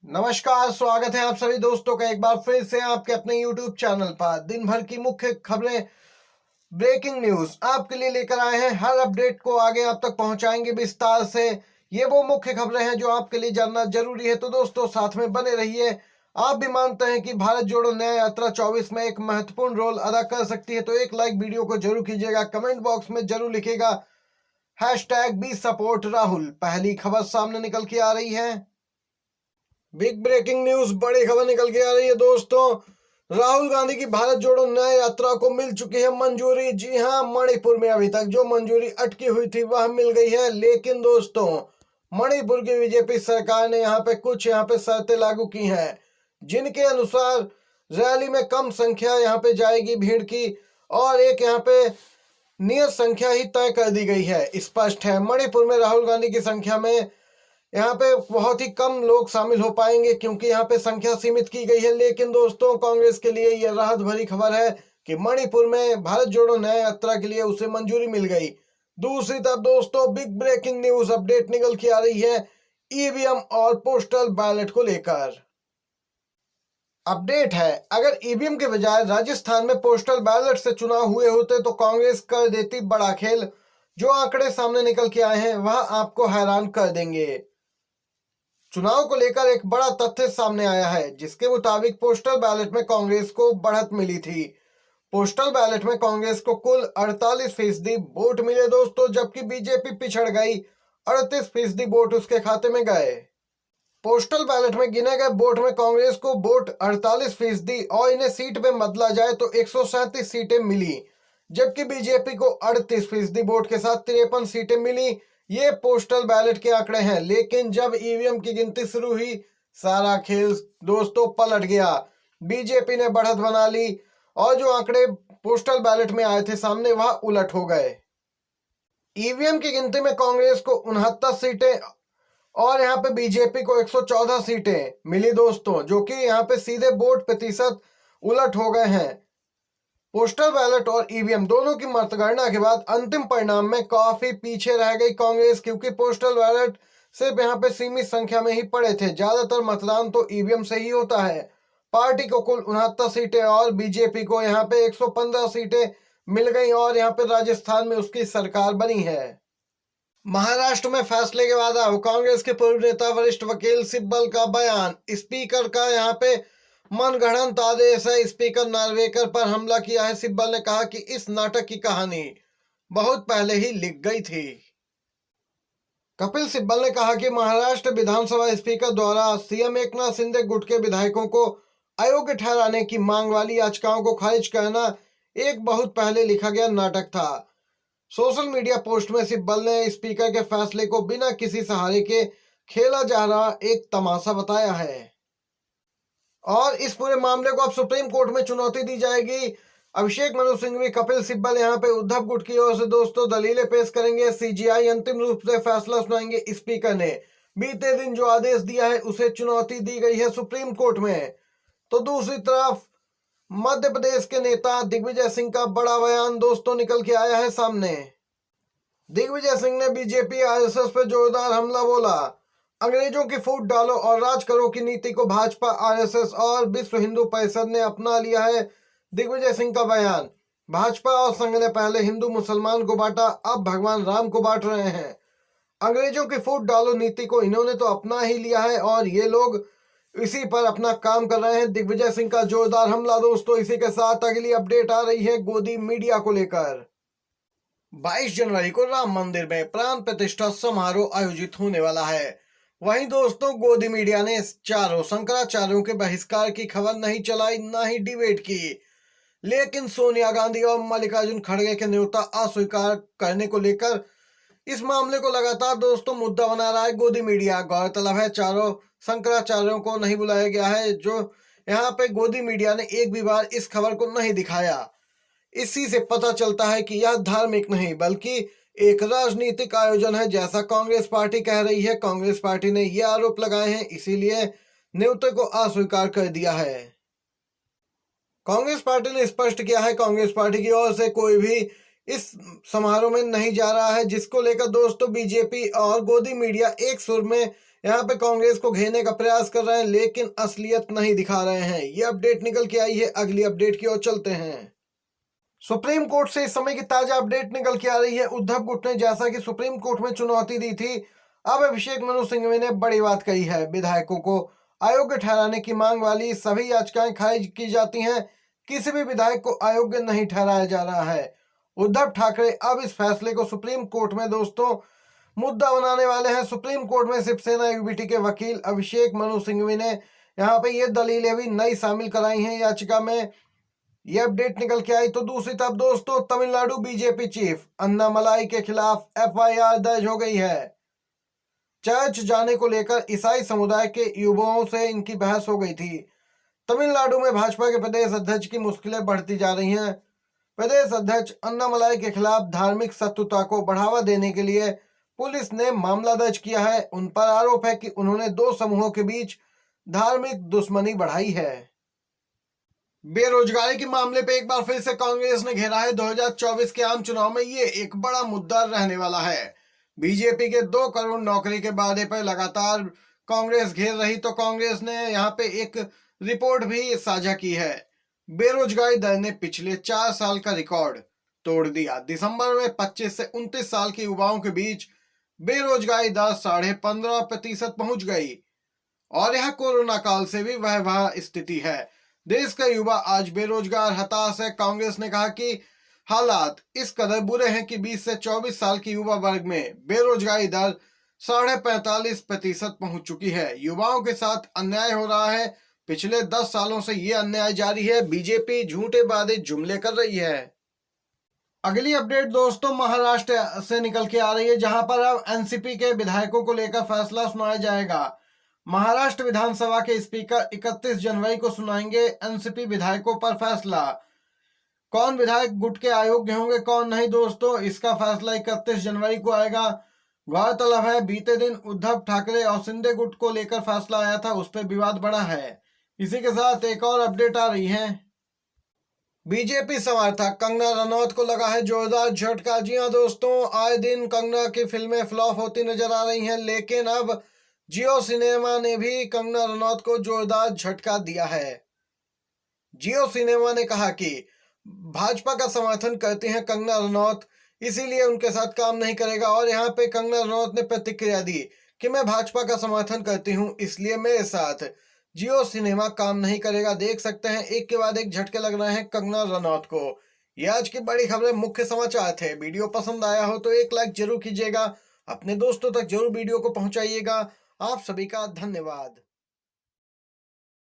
नमस्कार, स्वागत है आप सभी दोस्तों का एक बार फिर से आपके अपने YouTube चैनल पर। दिन भर की मुख्य खबरें, ब्रेकिंग न्यूज आपके लिए लेकर आए हैं। हर अपडेट को आगे आप तक पहुंचाएंगे विस्तार से। ये वो मुख्य खबरें हैं जो आपके लिए जानना जरूरी है, तो दोस्तों साथ में बने रहिए। आप भी मानते हैं कि भारत जोड़ो न्याय यात्रा 24 में एक महत्वपूर्ण रोल अदा कर सकती है, तो एक लाइक वीडियो को जरूर कीजिएगा। कमेंट बॉक्स में जरूर लिखिएगा #बी सपोर्ट राहुल। पहली खबर सामने निकल के आ रही है। बिग ब्रेकिंग न्यूज, बड़ी खबर निकल के आ रही है दोस्तों। राहुल गांधी की भारत जोड़ो न्याय यात्रा को मिल चुकी है मंजूरी। जी हां, मणिपुर में अभी तक जो मंजूरी अटकी हुई थी वह मिल गई है, लेकिन दोस्तों मणिपुर की बीजेपी सरकार ने यहाँ पे शर्तें लागू की हैं, जिनके अनुसार रैली में कम संख्या यहाँ पे जाएगी भीड़ की, और एक यहाँ पे नियत संख्या ही तय कर दी गई है। स्पष्ट है, मणिपुर में राहुल गांधी की संख्या में यहाँ पे बहुत ही कम लोग शामिल हो पाएंगे, क्योंकि यहाँ पे संख्या सीमित की गई है। लेकिन दोस्तों कांग्रेस के लिए यह राहत भरी खबर है कि मणिपुर में भारत जोड़ो न्याय यात्रा के लिए उसे मंजूरी मिल गई। दूसरी तरफ दोस्तों बिग ब्रेकिंग न्यूज अपडेट निकल के आ रही है ईवीएम और पोस्टल बैलेट को लेकर। अपडेट है, अगर ईवीएम के बजाय राजस्थान में पोस्टल बैलेट से चुनाव हुए होते तो कांग्रेस कर देती बड़ा खेल। जो आंकड़े सामने निकल के आए हैं वह आपको हैरान कर देंगे। चुनाव को लेकर एक बड़ा तथ्य सामने आया है, जिसके मुताबिक पोस्टल बैलेट में कांग्रेस को बढ़त मिली थी। पोस्टल बैलेट में कांग्रेस को कुल 48% वोट मिले दोस्तों, जबकि बीजेपी पिछड़ गई। 38% वोट उसके खाते में गए। पोस्टल बैलेट में गिने गए वोट में कांग्रेस को वोट 48% और इन्हें सीट पे बदला जाए तो 137 सीटें मिली, जबकि बीजेपी को 38% वोट के साथ 53 सीटें मिली। ये पोस्टल बैलेट के आंकड़े हैं, लेकिन जब ईवीएम की गिनती शुरू हुई सारा खेल दोस्तों पलट गया। बीजेपी ने बढ़त बना ली और जो आंकड़े पोस्टल बैलेट में आए थे सामने वह उलट हो गए। ईवीएम की गिनती में कांग्रेस को 69 सीटें और यहाँ पे बीजेपी को 114 सीटें मिली दोस्तों, जो कि यहाँ पे सीधे वोट प्रतिशत उलट हो गए हैं। पोस्टल बैलेट और ईवीएम दोनों की मतगणना के बाद अंतिम परिणाम में काफी पीछे रह गई कांग्रेस, क्योंकि पोस्टल बैलेट सिर्फ यहाँ पे सीमित संख्या में ही पड़े थे। ज्यादातर मतदान तो ईवीएम से ही होता है। पार्टी को कुल 69 सीटें और बीजेपी को यहाँ पे 115 सीटें मिल गई और यहाँ पे राजस्थान में उसकी सरकार बनी है। महाराष्ट्र में फैसले के बाद अब कांग्रेस के पूर्व नेता वरिष्ठ वकील सिब्बल का बयान। स्पीकर का यहाँ पे मनगढ़ंत आदेश है। स्पीकर नार्वेकर पर हमला किया है। सिब्बल ने कहा कि इस नाटक की कहानी बहुत पहले ही लिख गई थी। कपिल सिब्बल ने कहा कि महाराष्ट्र विधानसभा स्पीकर द्वारा सीएम एकनाथ शिंदे गुट के विधायकों को अयोग्य ठहराने की मांग वाली याचिकाओं को खारिज करना एक बहुत पहले लिखा गया नाटक था। सोशल मीडिया पोस्ट में सिब्बल ने स्पीकर के फैसले को बिना किसी सहारे के खेला जा रहा एक तमाशा बताया है और इस पूरे मामले को अब सुप्रीम कोर्ट में चुनौती दी जाएगी। अभिषेक मनु सिंघवी, कपिल सिब्बल यहाँ पे उद्धव गुट की ओर से दोस्तों दलीलें पेश करेंगे। सीजीआई अंतिम रूप से फैसला सुनाएंगे। स्पीकर ने बीते दिन जो आदेश दिया है उसे चुनौती दी गई है सुप्रीम कोर्ट में। तो दूसरी तरफ मध्य प्रदेश के नेता दिग्विजय सिंह का बड़ा बयान दोस्तों निकल के आया है सामने। दिग्विजय सिंह ने बीजेपी आरएसएस पर जोरदार हमला बोला। अंग्रेजों की फूट डालो और राज करो की नीति को भाजपा, आरएसएस और विश्व हिंदू परिषद ने अपना लिया है। दिग्विजय सिंह का बयान। भाजपा और संघ ने पहले हिंदू मुसलमान को बांटा, अब भगवान राम को बांट रहे हैं। अंग्रेजों की फूट डालो नीति को इन्होंने तो अपना ही लिया है और ये लोग इसी पर अपना काम कर रहे हैं। दिग्विजय सिंह का जोरदार हमला दोस्तों। इसी के साथ अगली अपडेट आ रही है गोदी मीडिया को लेकर। 22 जनवरी को राम मंदिर में प्राण प्रतिष्ठा समारोह आयोजित होने वाला है। वहीं दोस्तों गोदी मीडिया ने चारों शंकराचार्यों के बहिष्कार की खबर नहीं चलाई, ना ही डिबेट की, लेकिन सोनिया गांधी और मल्लिकार्जुन खड़गे के न्योता अस्वीकार करने को लेकर इस मामले को लगातार दोस्तों मुद्दा बना रहा है गोदी मीडिया। गौरतलब है चारों शंकराचार्यों को नहीं बुलाया गया है, जो यहाँ पे गोदी मीडिया ने एक भी बार इस खबर को नहीं दिखाया। इसी से पता चलता है कि यह धार्मिक नहीं बल्कि एक राजनीतिक आयोजन है, जैसा कांग्रेस पार्टी कह रही है। कांग्रेस पार्टी ने ये आरोप लगाए हैं, इसीलिए न्योते को अस्वीकार कर दिया है। कांग्रेस पार्टी ने स्पष्ट किया है कांग्रेस पार्टी की ओर से कोई भी इस समारोह में नहीं जा रहा है, जिसको लेकर दोस्तों बीजेपी और गोदी मीडिया एक सुर में यहाँ पे कांग्रेस को घेरने का प्रयास कर रहे हैं, लेकिन असलियत नहीं दिखा रहे हैं। ये अपडेट निकल के आई है, अगली अपडेट की ओर चलते हैं। सुप्रीम कोर्ट से इस समय की ताजा अपडेट निकल के आ रही है। उद्धव गुट ने जैसा कि सुप्रीम कोर्ट में चुनौती दी थी, अब अभिषेक मनु सिंघवी ने बड़ी बात कही है। विधायकों को अयोग्य ठहराने की मांग वाली सभी याचिकाएं खारिज की जाती हैं। किसी भी विधायक को अयोग्य नहीं ठहराया जा रहा है। उद्धव ठाकरे अब इस फैसले को सुप्रीम कोर्ट में दोस्तों मुद्दा बनाने वाले हैं। सुप्रीम कोर्ट में शिवसेना यूबीटी के वकील अभिषेक मनु सिंघवी ने यहाँ पे ये दलीलें भी नई शामिल कराई हैं याचिका में। ये अपडेट निकल के आई। तो दूसरी तरफ दोस्तों तमिलनाडु बीजेपी चीफ अन्नामलाई के खिलाफ एफआईआर दर्ज हो गई है। चर्च जाने को लेकर ईसाई समुदाय के युवाओं से इनकी बहस हो गई थी। तमिलनाडु में भाजपा के प्रदेश अध्यक्ष की मुश्किलें बढ़ती जा रही हैं। प्रदेश अध्यक्ष अन्नामलाई के खिलाफ धार्मिक शत्रुता को बढ़ावा देने के लिए पुलिस ने मामला दर्ज किया है। उन पर आरोप है कि उन्होंने दो समूहों के बीच धार्मिक दुश्मनी बढ़ाई है। बेरोजगारी के मामले पे एक बार फिर से कांग्रेस ने घेरा है। 2024 के आम चुनाव में ये एक बड़ा मुद्दा रहने वाला है। बीजेपी के 2 करोड़ नौकरी के वादे पर लगातार कांग्रेस घेर रही, तो कांग्रेस ने यहाँ पे एक रिपोर्ट भी साझा की है। बेरोजगारी दर ने पिछले 4 साल का रिकॉर्ड तोड़ दिया। दिसंबर में 25 से 29 साल के युवाओं के बीच बेरोजगारी दर 15.5% पहुंच गई और यह कोरोना काल से भी वह स्थिति है। देश का युवा आज बेरोजगार हताश है। कांग्रेस ने कहा कि हालात इस कदर बुरे हैं कि 20 से 24 साल की युवा वर्ग में बेरोजगारी दर 45.5% पहुंच चुकी है। युवाओं के साथ अन्याय हो रहा है। पिछले 10 सालों से ये अन्याय जारी है। बीजेपी झूठे वादे जुमले कर रही है। अगली अपडेट दोस्तों महाराष्ट्र से निकल के आ रही है, जहां पर अब एनसीपी के विधायकों को लेकर फैसला सुनाया जाएगा। महाराष्ट्र विधानसभा के स्पीकर 31 जनवरी को सुनाएंगे एनसीपी विधायकों पर फैसला। कौन विधायक गुट के अयोग्य होंगे, कौन नहीं दोस्तों, इसका फैसला 31 जनवरी को आएगा। गौरतलब है बीते दिन उद्धव ठाकरे और शिंदे गुट को लेकर फैसला आया था, उस पर विवाद बढ़ा है। इसी के साथ एक और अपडेट आ रही है। बीजेपी समर्थक कंगना रनौत को लगा है जोरदार झटका। जी हां दोस्तों, आए दिन कंगना की फिल्में फ्लॉप होती नजर आ रही हैं, लेकिन अब जियो सिनेमा ने भी कंगना रनौत को जोरदार झटका दिया है। जियो सिनेमा ने कहा कि भाजपा का समर्थन करती हैं कंगना रनौत, इसीलिए उनके साथ काम नहीं करेगा। और यहाँ पे कंगना रनौत ने प्रतिक्रिया दी कि मैं भाजपा का समर्थन करती हूँ, इसलिए मेरे साथ जियो सिनेमा काम नहीं करेगा। देख सकते हैं एक के बाद एक झटके लग रहे हैं कंगना रनौत को। ये आज की बड़ी खबरें, मुख्य समाचार थे। वीडियो पसंद आया हो तो एक लाइक जरूर कीजिएगा, अपने दोस्तों तक जरूर वीडियो को पहुंचाइएगा। आप सभी का धन्यवाद।